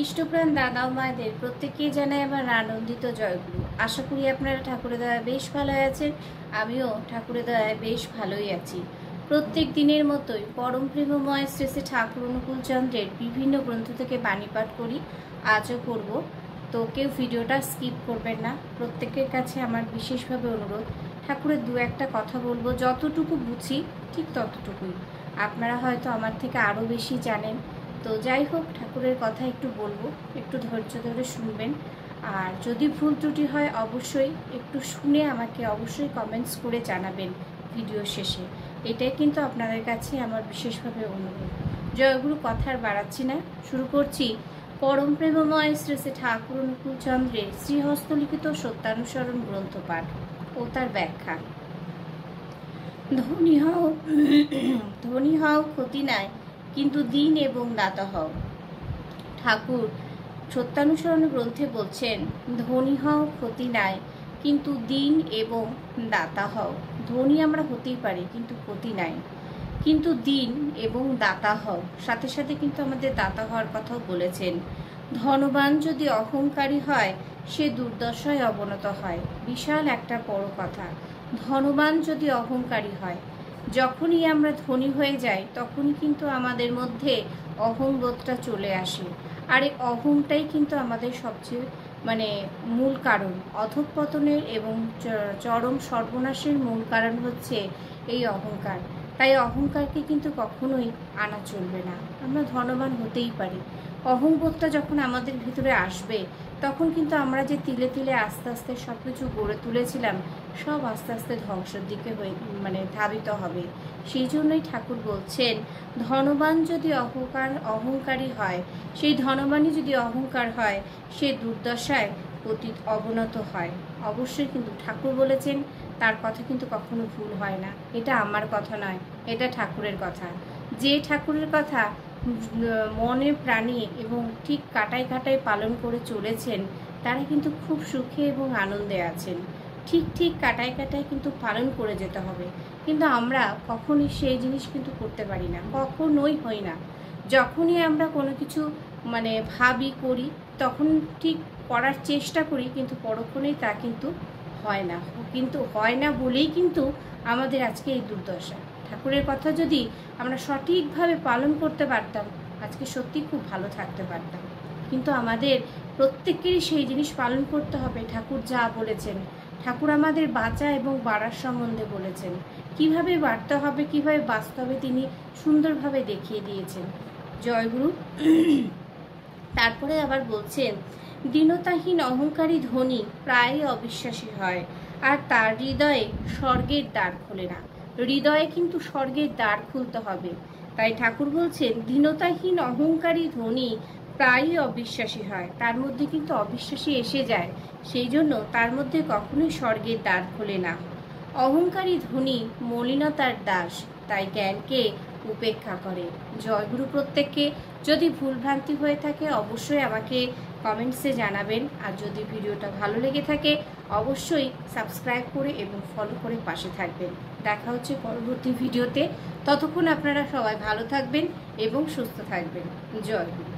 ইষ্টপ্রাণ দাদা ও মায়েদের প্রত্যেককেই জানাই আমার আনন্দিত জয়গুরু। আশা করি আপনারা ঠাকুরের দয়ায় বেশ ভালো আছেন। আমিও ঠাকুরের দয়ায় বেশ ভালোই আছি। প্রত্যেক দিনের মতোই পরম প্রেমময় শ্রী শ্রী ঠাকুর অনুকূল চন্দ্রের বিভিন্ন গ্রন্থ থেকে বাণী পাঠ করি, আজও করব। তো কেউ ভিডিওটা স্কিপ করবেন না। প্রত্যেকের কাছে আমার বিশেষভাবে অনুরোধ, ঠাকুরের দু একটা কথা বলবো, যতটুকু বুঝি ঠিক ততটুকুই। আপনারা হয়তো আমার থেকে আরও বেশি জানেন। তো যাই হোক, ঠাকুরের কথা একটু বলবো, একটু ধৈর্য ধরে শুনবেন। আর যদি ভুল ত্রুটি হয় অবশ্যই একটু শুনে আমাকে অবশ্যই কমেন্টস করে জানাবেন ভিডিও শেষে। এটাই কিন্তু আপনাদের কাছে আমার বিশেষভাবে অনুরোধ। জয়গুরু, কথা আর বাড়াচ্ছি না, শুরু করছি পরম প্রেমময় শ্রী শ্রী ঠাকুর অনুকূল চন্দ্রের শ্রীহস্তলিখিত সত্যানুসরণ গ্রন্থ পাঠ ও তার ব্যাখ্যা। ধনী হও ক্ষতি নাই, কিন্তু দিন এবং দাতা হও। ঠাকুর সত্যানুসরণ গ্রন্থে বলছেন, ধনী হও ক্ষতি নাই, কিন্তু দিন এবং দাতা হও। ধনী আমরা হতেই পারি, কিন্তু ক্ষতি নাই, কিন্তু দিন এবং দাতা হও। সাথে সাথে কিন্তু আমাদের দাতা হওয়ার কথাও বলেছেন। ধনবান যদি অহংকারী হয়, সে দুর্দশায় অবনত হয়। বিশাল একটা বড় কথা। ধনবান যদি অহংকারী হয়, যখনই আমরা ধনী হয়ে যাই তখনই কিন্তু আমাদের মধ্যে অহংবোধটা চলে আসে। আর এই অহংটাই কিন্তু আমাদের সবচেয়ে মূল কারণ অধঃপতনের এবং চরম সর্বনাশের মূল কারণ হচ্ছে এই অহংকার। তাই অহংকারকে কিন্তু কখনোই আনা চলবে না। আমরা ধনবান হতেই পারি, অহংবোধটা যখন আমাদের ভিতরে আসবে তখন কিন্তু আমরা যে তিলে তিলে আস্তে আস্তে সব কিছু গড়ে তুলেছিলাম সব আস্তে আস্তে ধ্বংসের দিকে ধাবিত হবে। সেই জন্যই ঠাকুর বলছেন, ধনবান যদি অহংকারী হয়, সেই ধনবানই যদি অহংকার হয়, সে দুর্দশায় অবনত হয়। অবশ্যই কিন্তু ঠাকুর বলেছেন, তার কথা কিন্তু কখনো ভুল হয় না। এটা আমার কথা নয়, এটা ঠাকুরের কথা। যে ঠাকুরের কথা মনে প্রাণে এবং ঠিক কাটায় কাটায় পালন করে চলেছেন, তারা কিন্তু খুব সুখে এবং আনন্দে আছেন। ঠিক কাটায় কাটায় কিন্তু পালন করে যেতে হবে। কিন্তু আমরা কখনই সেই জিনিস কিন্তু করতে পারি না, কখনোই হই না। যখনই আমরা কোনো কিছু ভাবি করি, তখন ঠিক করার চেষ্টা করি, কিন্তু পরক্ষণেই তা কিন্তু হয় না। কিন্তু হয় না বলেই কিন্তু আমাদের আজকে এই দুর্দশা। ঠাকুরের কথা যদি আমরা সঠিকভাবে পালন করতে পারতাম, আজকে সত্যি খুব ভালো থাকতে পারতাম। কিন্তু আমাদের প্রত্যেকেরই সেই জিনিস পালন করতে হবে। ঠাকুর যা বলেছেন, ঠাকুর আমাদের বাঁচা এবং বাড়ার সম্বন্ধে বলেছেন, কিভাবে বাড়তে হবে, কিভাবে বাস্তবে তিনি সুন্দরভাবে দেখিয়ে দিয়েছেন। জয়গুরু। তারপরে আবার বলছেন, দীনতাহীন অহংকারী ধনী প্রায় অবিশ্বাসী হয়, আর তার হৃদয়ে স্বর্গের দ্বার খোলে না। হৃদয়ে কিন্তু স্বর্গের দ্বার খুলতে হবে। তাই ঠাকুর বলছেন, দীনতাহীন অহংকারী ধনী প্রায়ই অবিশ্বাসী হয়, তার মধ্যে কিন্তু অবিশ্বাসী এসে যায়। সেই জন্য তার মধ্যে কখনোই স্বর্গের দ্বার খোলে না। অহংকারী ধনী মলিনতার দাস, তাই জ্ঞানকে উপেক্ষা করে। জয়গুরু। প্রত্যেককে যদি ভুলভ্রান্তি হয়ে থাকে অবশ্যই আমাকে কমেন্টসে জানাবেন। আর যদি ভিডিওটা ভালো লেগে থাকে অবশ্যই সাবস্ক্রাইব করে এবং ফলো করে পাশে থাকবেন। দেখা হচ্ছে পরবর্তী ভিডিওতে। ততক্ষণ আপনারা সবাই ভালো থাকবেন এবং সুস্থ থাকবেন। জয়গুরু।